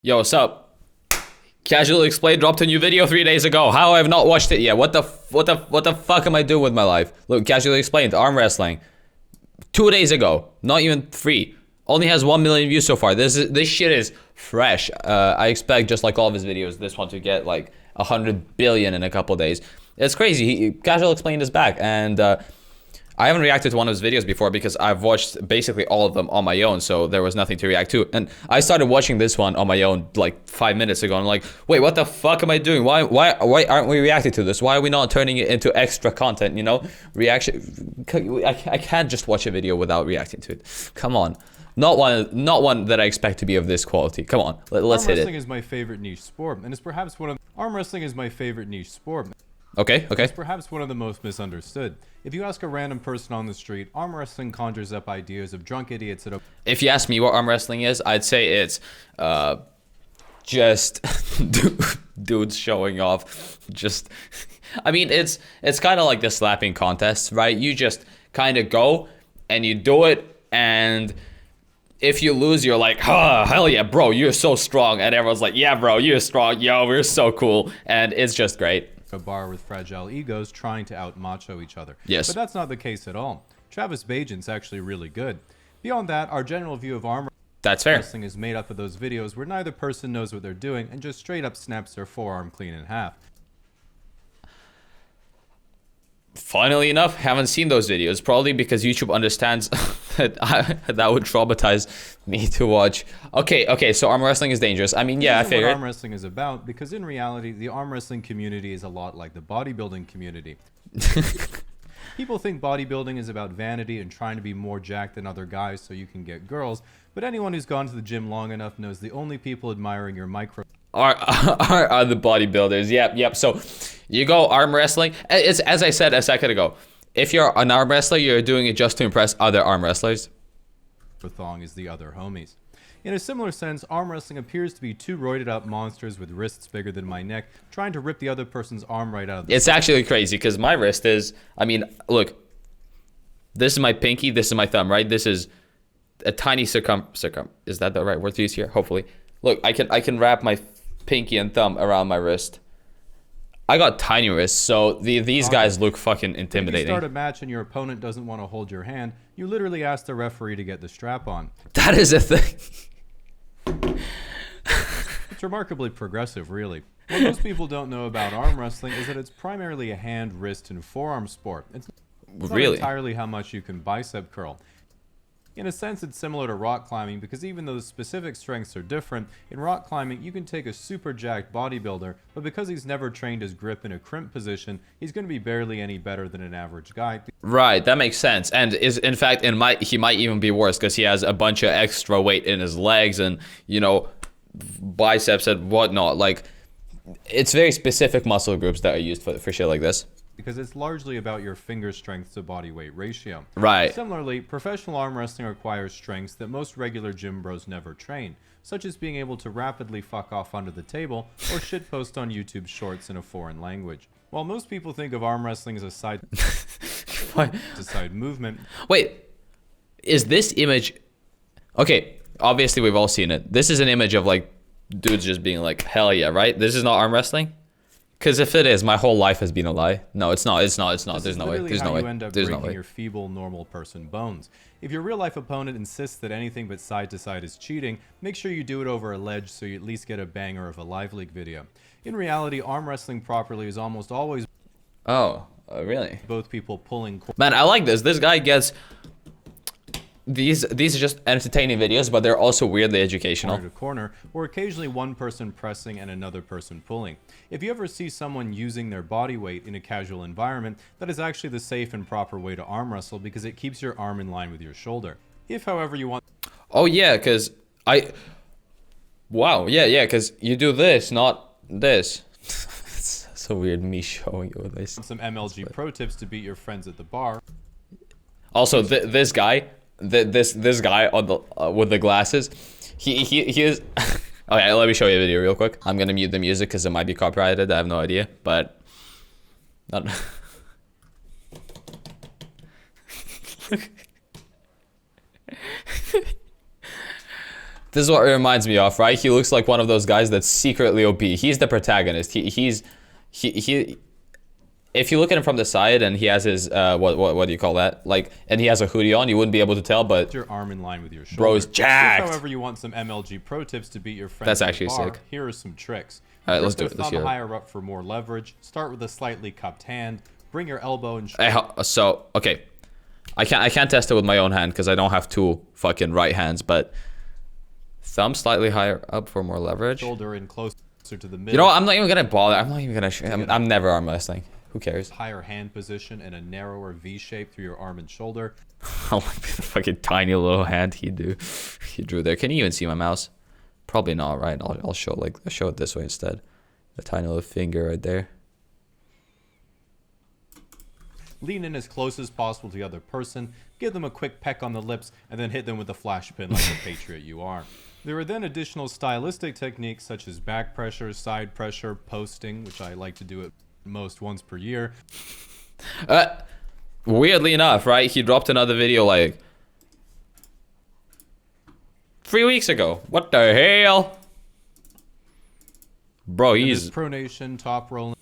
Yo, what's up? Casually Explained dropped a new video 3 days ago. How I have not watched it yet? What the fuck am I doing with my life? Look, Casually Explained, arm wrestling. 2 days ago, not even 3. Only has 1 million views so far. This shit is fresh. I expect, just like all of his videos, this one to get like 100 billion in a couple days. It's crazy. Casual Explained is back, and I haven't reacted to one of his videos before because I've watched basically all of them on my own, so there was nothing to react to. And I started watching this one on my own like 5 minutes ago. I'm like, wait, what the fuck am I doing? Why aren't we reacting to this? Why are we not turning it into extra content? You know, reaction. I can't just watch a video without reacting to it. Come on, not one that I expect to be of this quality. Come on, let's hit it. Arm wrestling is my favorite niche sport, and it's perhaps one of arm wrestling is my favorite niche sport. Okay. It's perhaps one of the most misunderstood. If you ask a random person on the street, arm wrestling conjures up ideas of drunk idiots at a... If you ask me what arm wrestling is, I'd say it's just dudes showing off. Just, I mean, it's kind of like the slapping contest, right? You just kind of go and you do it, and if you lose, you're like, oh, hell yeah, bro, you're so strong. And everyone's like, yeah, bro, you're strong. Yo, we're so cool. And it's just great. A bar with fragile egos trying to out-macho each other. Yes. But that's not the case at all. Travis Bajent's actually really good. Beyond that, our general view of arm That's fair. wrestling is made up of those videos where neither person knows what they're doing and just straight up snaps their forearm clean in half. Funnily enough, haven't seen those videos, probably because YouTube understands that that would traumatize me to watch. Okay, so arm wrestling is dangerous. I mean, yeah, I This isn't figured. what arm wrestling is about, because in reality, the arm wrestling community is a lot like the bodybuilding community. People think bodybuilding is about vanity and trying to be more jacked than other guys so you can get girls, but anyone who's gone to the gym long enough knows the only people admiring your micro Are the bodybuilders. Yep. So you go arm wrestling. It's as I said a second ago. If you're an arm wrestler, you're doing it just to impress other arm wrestlers. thong is the other homies. In a similar sense, arm wrestling appears to be two roided up monsters with wrists bigger than my neck trying to rip the other person's arm right out of the... It's actually crazy because my wrist is, I mean, look, this is my pinky, this is my thumb, right? This is a tiny is that the right word to use here? Hopefully. Look, I can wrap my pinky and thumb around my wrist. I got tiny wrists, so these guys look fucking intimidating. If you start a match and your opponent doesn't want to hold your hand, you literally ask the referee to get the strap on. That is a thing. It's remarkably progressive, really. What most people don't know about arm wrestling is that it's primarily a hand, wrist, and forearm sport. It's not Really? entirely how much you can bicep curl. In a sense, it's similar to rock climbing because even though the specific strengths are different, in rock climbing you can take a super jacked bodybuilder, but because he's never trained his grip in a crimp position, he's going to be barely any better than an average guy. Right, that makes sense. And is in fact, he might even be worse because he has a bunch of extra weight in his legs and, you know, biceps and whatnot. Like, it's very specific muscle groups that are used for shit like this. Because it's largely about your finger strength to body weight ratio. Right. Similarly, professional arm wrestling requires strengths that most regular gym bros never train, such as being able to rapidly fuck off under the table or shitpost on YouTube shorts in a foreign language. While most people think of arm wrestling as a side-to-side movement... Wait, is this image... Okay, obviously we've all seen it. This is an image of, like, dudes just being like, hell yeah, right? This is not arm wrestling? Because if it is, my whole life has been a lie. No, it's not. There's no way. There's no way. You end up breaking your feeble, normal person bones. If your real-life opponent insists that anything but side-to-side is cheating, make sure you do it over a ledge so you at least get a banger of a live leak video. In reality, arm wrestling properly is almost always... Oh, really? Both people pulling... Man, I like this. This guy gets... These are just entertaining videos, but they're also weirdly educational. Corner to corner, or occasionally one person pressing and another person pulling. If you ever see someone using their body weight in a casual environment, that is actually the safe and proper way to arm wrestle because it keeps your arm in line with your shoulder. If, however, you want... Oh, yeah, because Wow, yeah, because you do this, not this. It's so weird me showing you this. Some MLG pro tips to beat your friends at the bar. Also, this guy... This guy on the with the glasses, he is. Okay, let me show you a video real quick. I'm gonna mute the music because it might be copyrighted. I have no idea, but not. This is what it reminds me of, right? He looks like one of those guys that's secretly OP. He's the protagonist. He if you look at him from the side and he has his what do you call that? Like, and he has a hoodie on, you wouldn't be able to tell, but Your arm in line with your shoulder. bro's jacked. If, however, you want some MLG pro tips to beat your friends That's at the actually bar, sick. here are some tricks. All right, let's Grip do the it. Let's thumb hear it. higher up for more leverage. Start with a slightly cupped hand. Bring your elbow and So okay, I can't test it with my own hand because I don't have two fucking right hands. But thumb slightly higher up for more leverage. shoulder in closer to the middle. You know what? I'm not even gonna bother. I'm not even gonna. I'm never arm wrestling. Who cares? Higher hand position and a narrower V shape through your arm and shoulder. I like the fucking tiny little hand he drew there. Can you even see my mouse? Probably not, right? I'll show it this way instead. The tiny little finger right there. Lean in as close as possible to the other person, give them a quick peck on the lips, and then hit them with a flash pin like the patriot you are. There are then additional stylistic techniques such as back pressure, side pressure, posting, which I like to do at most once per year. Weirdly enough, right? He dropped another video like 3 weeks ago. What the hell? Bro, And he's... there's pronation, top rolling,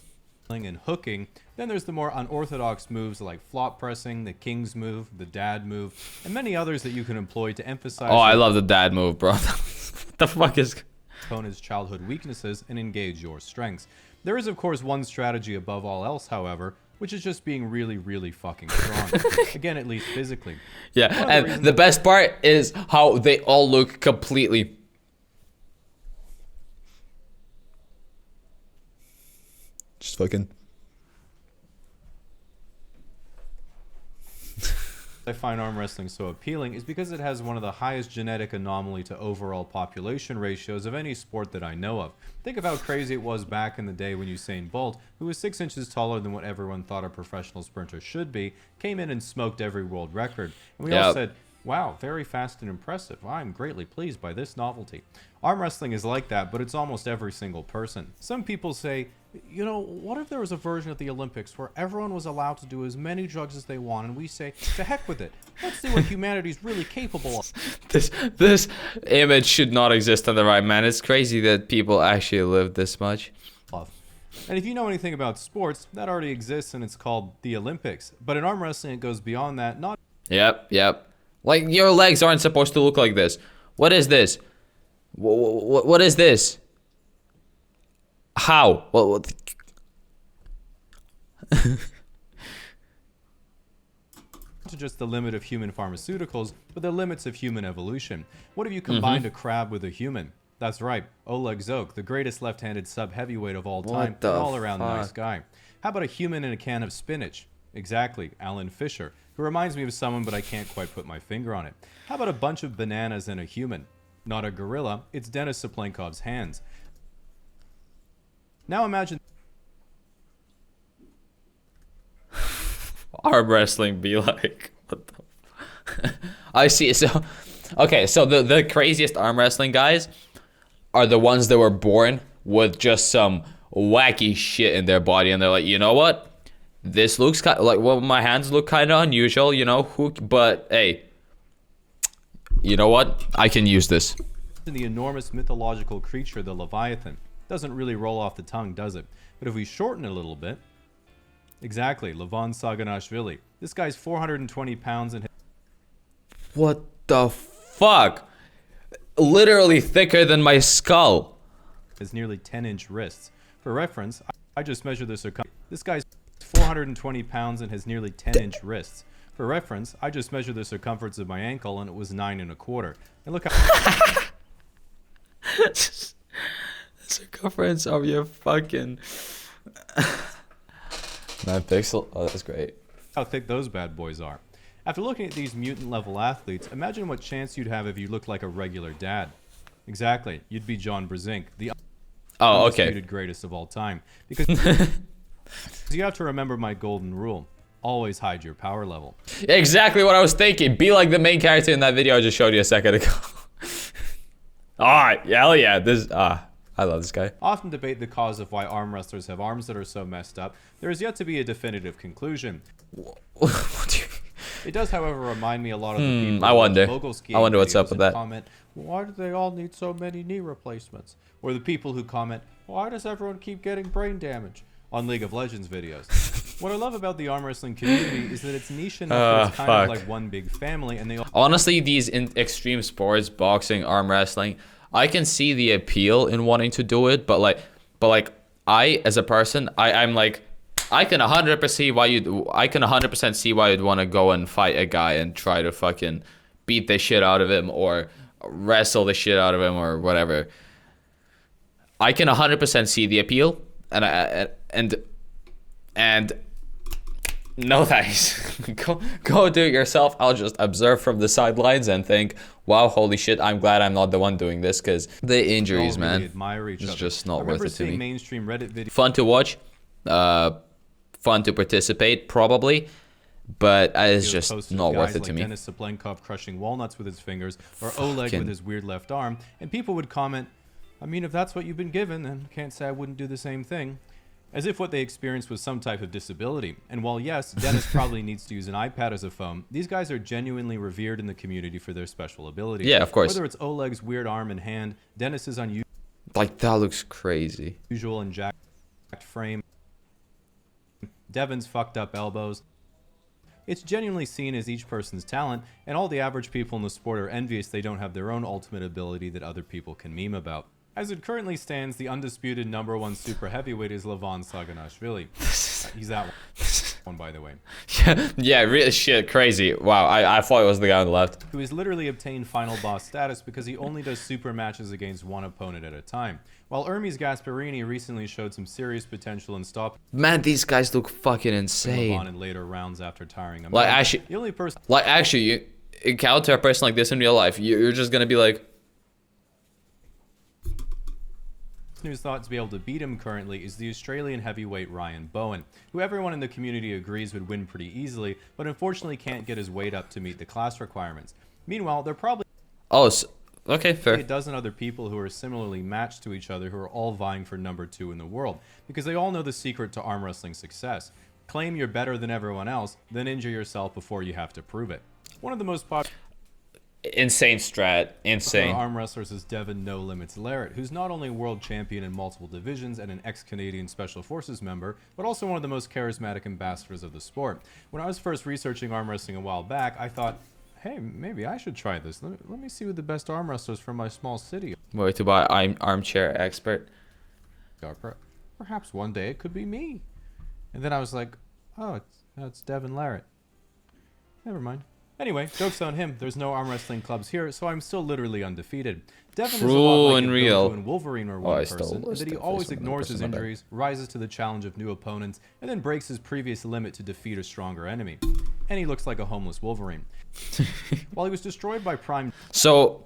and hooking. Then there's the more unorthodox moves like flop pressing, the king's move, the dad move, and many others that you can employ to emphasize Oh, I your love the dad move, bro. What the fuck is... opponent's childhood weaknesses and engage your strengths. There is, of course, one strategy above all else, however, which is just being really, really fucking strong. Again, at least physically. Yeah, One of the and reasons the best part is how they all look completely... Just fucking... I find arm wrestling so appealing is because it has one of the highest genetic anomaly to overall population ratios of any sport that I know of. Think of how crazy it was back in the day when Usain Bolt, who was 6 inches taller than what everyone thought a professional sprinter should be, came in and smoked every world record. And we all Yep. said, wow, very fast and impressive. I'm greatly pleased by this novelty. Arm wrestling is like that, but it's almost every single person. Some people say, you know, what if there was a version of the Olympics where everyone was allowed to do as many drugs as they want, and we say, to heck with it. Let's see what humanity's really capable of. This image should not exist on the right, man. It's crazy that people actually live this much. And if you know anything about sports, that already exists and it's called the Olympics. But in arm wrestling, it goes beyond that. Not Yep. Like, your legs aren't supposed to look like this. What is this? What is this? How? What? to just the limit of human pharmaceuticals, but the limits of human evolution. What if you combined a crab with a human? That's right, Oleg Zoke, the greatest left-handed sub-heavyweight of all time, the an all-around fuck? nice guy. How about a human in a can of spinach? Exactly, Alan Fisher, who reminds me of someone, but I can't quite put my finger on it. How about a bunch of bananas and a human? Not a gorilla, it's Denis Saplenkov's hands. Now imagine Arm wrestling be like? What the I see. So, okay, so the craziest arm wrestling guys are the ones that were born with just some wacky shit in their body, and they're like, you know what? This looks kind like, well, my hands look kind of unusual, you know. But hey, you know what? I can use this. the enormous mythological creature, the Leviathan. Doesn't really roll off the tongue, does it? But if we shorten it a little bit... Exactly, Levon Saganashvili. This guy's 420 pounds and... What the fuck? Literally thicker than my skull. has nearly 10-inch wrists. For reference, I just measured the circumference. This guy's 420 pounds and has nearly 10-inch wrists. For reference, I just measured the circumference of my ankle and it was 9 1/4. And look how... Circumference of your fucking 9 pixel. Oh, that's great. how thick those bad boys are. After looking at these mutant level athletes, imagine what chance you'd have if you looked like a regular dad. Exactly, you'd be John Brzenk, the undisputed greatest of all time. Because you have to remember my golden rule. Always hide your power level. Exactly what I was thinking. Be like the main character in that video I just showed you a second ago. Alright, hell yeah. I love this guy. Often debate the cause of why arm wrestlers have arms that are so messed up. There is yet to be a definitive conclusion. What do you... It does, however, remind me a lot of the people I who wonder. watch mogul skiing I wonder what's videos up with and that. comment, why do they all need so many knee replacements? Or the people who comment, why does everyone keep getting brain damage on League of Legends videos? What I love about the arm wrestling community is that it's niche enough that it's kind of like one big family, and they all Honestly, these extreme sports, boxing, arm wrestling, I can see the appeal in wanting to do it, but like I, as a person, I'm like, I can 100% see why you'd want to go and fight a guy and try to fucking beat the shit out of him or wrestle the shit out of him or whatever. I can 100% see the appeal, and no thanks. Go do it yourself. I'll just observe from the sidelines and think, wow, holy shit, I'm glad I'm not the one doing this, because the injuries, really man, admire each it's other. just not I remember worth it to seeing me. mainstream Reddit videos. Fun to watch, fun to participate, probably, but it's just posted not of worth guys it like to me. Denis Sablenkov crushing walnuts with his fingers, or Oleg with his weird left arm, and people would comment, I mean, if that's what you've been given, then can't say I wouldn't do the same thing. As if what they experienced was some type of disability. And while yes, Dennis probably needs to use an iPad as a phone, these guys are genuinely revered in the community for their special abilities. Yeah, of course. Whether it's Oleg's weird arm and hand, Dennis's Like, that looks crazy. unusual and jacked frame, Devin's fucked up elbows. It's genuinely seen as each person's talent, and all the average people in the sport are envious they don't have their own ultimate ability that other people can meme about. As it currently stands, the undisputed #1 super heavyweight is Levan Saganashvili. He's that one, by the way. Yeah, really shit, crazy. Wow, I thought it was the guy on the left. Who has literally obtained final boss status because he only does super matches against one opponent at a time. While Hermes Gasparini recently showed some serious potential in stopping Man, these guys look fucking insane. Levan in later rounds after tiring him Like, out, actually, the only person you encounter a person like this in real life, you're just gonna be like, who's thought to be able to beat him currently is the Australian heavyweight Ryan Bowen, who everyone in the community agrees would win pretty easily, but unfortunately can't get his weight up to meet the class requirements. Meanwhile, there are probably oh, okay, a fair. dozen other people who are similarly matched to each other who are all vying for #2 in the world, because they all know the secret to arm wrestling success. Claim you're better than everyone else, then injure yourself before you have to prove it. One of the most popular Insane strat, insane. arm wrestlers is Devin No Limits Larrett, who's not only world champion in multiple divisions and an ex-Canadian Special Forces member, but also one of the most charismatic ambassadors of the sport. When I was first researching arm wrestling a while back, I thought, hey, maybe I should try this. Let me see who the best arm wrestlers from my small city Where to buy armchair expert. are. Perhaps one day it could be me. And then I was like, oh, it's Devin Larrett. Never mind. Anyway, joke's on him. There's no arm wrestling clubs here, so I'm still literally undefeated. Devin is a lot like Unreal. Goku and Wolverine or I one stole person, this that he thing always from another ignores his person, my bad. injuries, rises to the challenge of new opponents, and then breaks his previous limit to defeat a stronger enemy. And he looks like a homeless Wolverine. While he was destroyed by Prime So,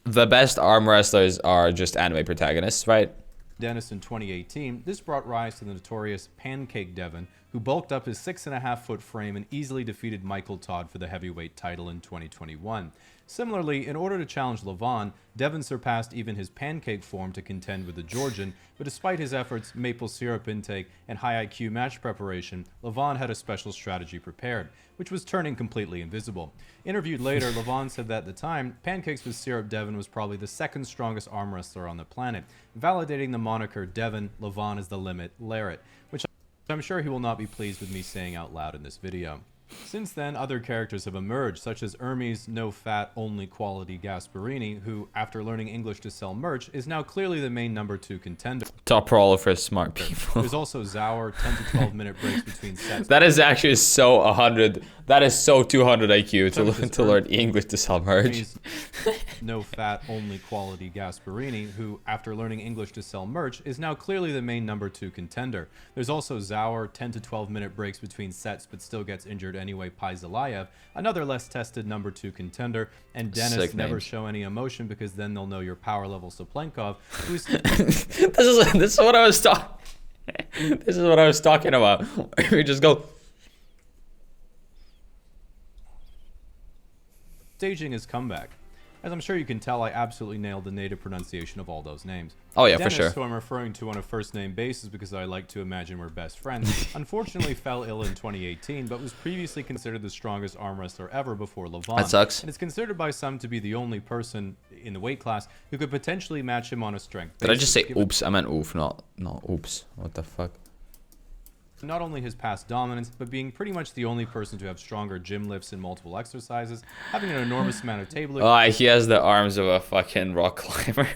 the best arm wrestlers are just anime protagonists, right? Dennis in 2018, this brought rise to the notorious Pancake Devin, who bulked up his 6.5-foot frame and easily defeated Michael Todd for the heavyweight title in 2021. Similarly, in order to challenge Levan, Devin surpassed even his pancake form to contend with the Georgian, but despite his efforts, maple syrup intake, and high IQ match preparation, Levan had a special strategy prepared, which was turning completely invisible. Interviewed later, Levan said that at the time, Pancakes with Syrup Devin was probably the second strongest arm wrestler on the planet, validating the moniker Devin, Levan is the limit, Larrett, which I'm sure he will not be pleased with me saying out loud in this video. Since then, other characters have emerged, such as Hermes No Fat Only Quality Gasparini, who, after learning English to sell merch, is now clearly the main #2 contender. Top roller for smart people. There's also Zauer, 10 to 12 minute breaks between sets. That is actually so 100. That is so 200 IQ to learn English to sell merch. Hermes No Fat Only Quality Gasparini, who, after learning English to sell merch, is now clearly the main #2 contender. There's also Zauer, 10 to 12 minute breaks between sets but still gets injured anyway, Paislayev, another less tested #2 contender, and Dennis, Sick never names. show any emotion because then they'll know your power level. Sablenkov, who's This is what I was talking. This is what I was talking about. We just go. staging his comeback. As I'm sure you can tell, I absolutely nailed the native pronunciation of all those names. Oh yeah, Dennis, for sure. who I'm referring to on a first-name basis because I like to imagine we're best friends, unfortunately fell ill in 2018, but was previously considered the strongest arm wrestler ever before Levon. That sucks. And is considered by some to be the only person in the weight class who could potentially match him on a strength basis. Did I just say given oops? I meant oof, not oops. What the fuck? not only his past dominance, but being pretty much the only person to have stronger gym lifts in multiple exercises, having an enormous amount of table Oh, he has the arms of a fucking rock climber.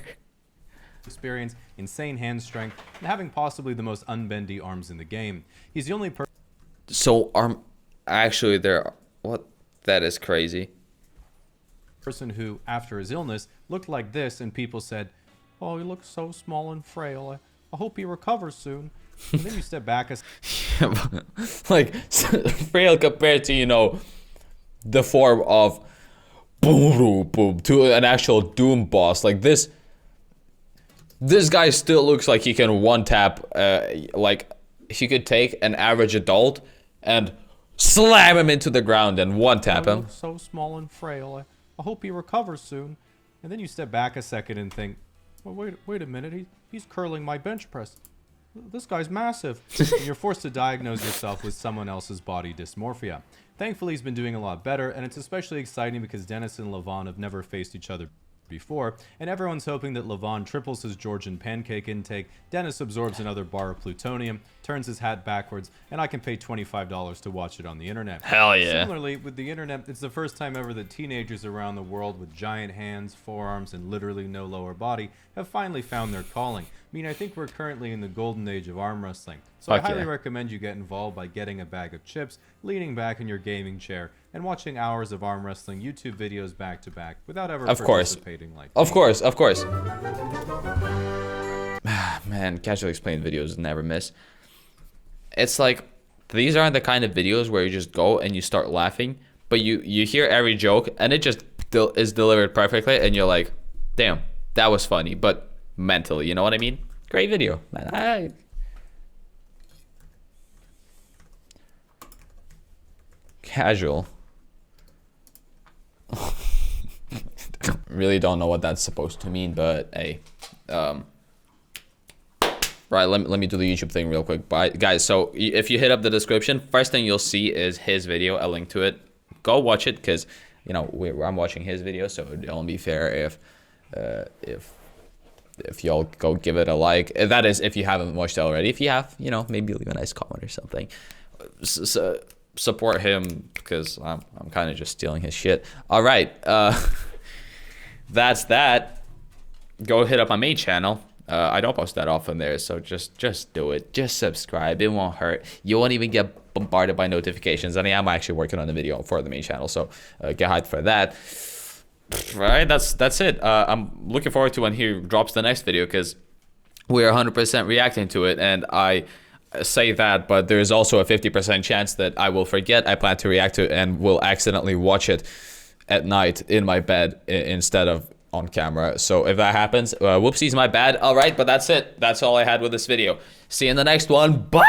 experience, insane hand strength, and having possibly the most unbendy arms in the game. He's the only So actually there. What? That is crazy. person who, after his illness, looked like this, and people said, "Oh, he looks so small and frail. I hope he recovers soon." And then you step back as Like frail compared to, you know, the form of boom boom boom to an actual Doom boss. Like this guy still looks like he can one tap. Like he could take an average adult and slam him into the ground and one tap "Oh, he him. looks so small and frail. I hope he recovers soon." And then you step back a second and think, "Well, wait a minute. He's curling my bench press. This guy's massive." And you're forced to diagnose yourself with someone else's body dysmorphia. Thankfully, he's been doing a lot better, and it's especially exciting because Dennis and Levon have never faced each other before, and everyone's hoping that Levon triples his Georgian pancake intake, Dennis absorbs another bar of plutonium, turns his hat backwards, and I can pay $25 to watch it on the internet. Hell yeah. Similarly, with the internet, it's the first time ever that teenagers around the world with giant hands, forearms, and literally no lower body have finally found their calling. I mean, I think we're currently in the golden age of arm wrestling. So Fuck I highly yeah. recommend you get involved by getting a bag of chips, leaning back in your gaming chair, and watching hours of arm wrestling YouTube videos back to back without ever Of course. participating like Of me. course, of course. Man, casually explained videos never miss. It's like these aren't the kind of videos where you just go and you start laughing, but you hear every joke and it just is delivered perfectly, and you're like, damn, that was funny, but mentally, you know what I mean? Great video, man. Casual. Really don't know what that's supposed to mean, but hey. Right, let me do the YouTube thing real quick. Bye, guys. So if you hit up the description, first thing you'll see is his video, a link to it. Go watch it, because you know I'm watching his video, so it won't be fair if y'all go give it a like. That is, if you haven't watched it already. If you have, you know, maybe leave a nice comment or something. Support him, because I'm kind of just stealing his shit. All right, that's that. Go hit up my main channel. I don't post that often there, so just do it. Just subscribe. It won't hurt. You won't even get bombarded by notifications. And I am actually working on a video for the main channel, so get hyped for that. All right, that's it. I'm looking forward to when he drops the next video, because we're 100% reacting to it, and I say that, but there's also a 50% chance that I will forget I plan to react to it and will accidentally watch it at night in my bed instead of on camera. So if that happens, whoopsies, my bad. All right, but that's it. That's all I had with this video. See you in the next one. Bye.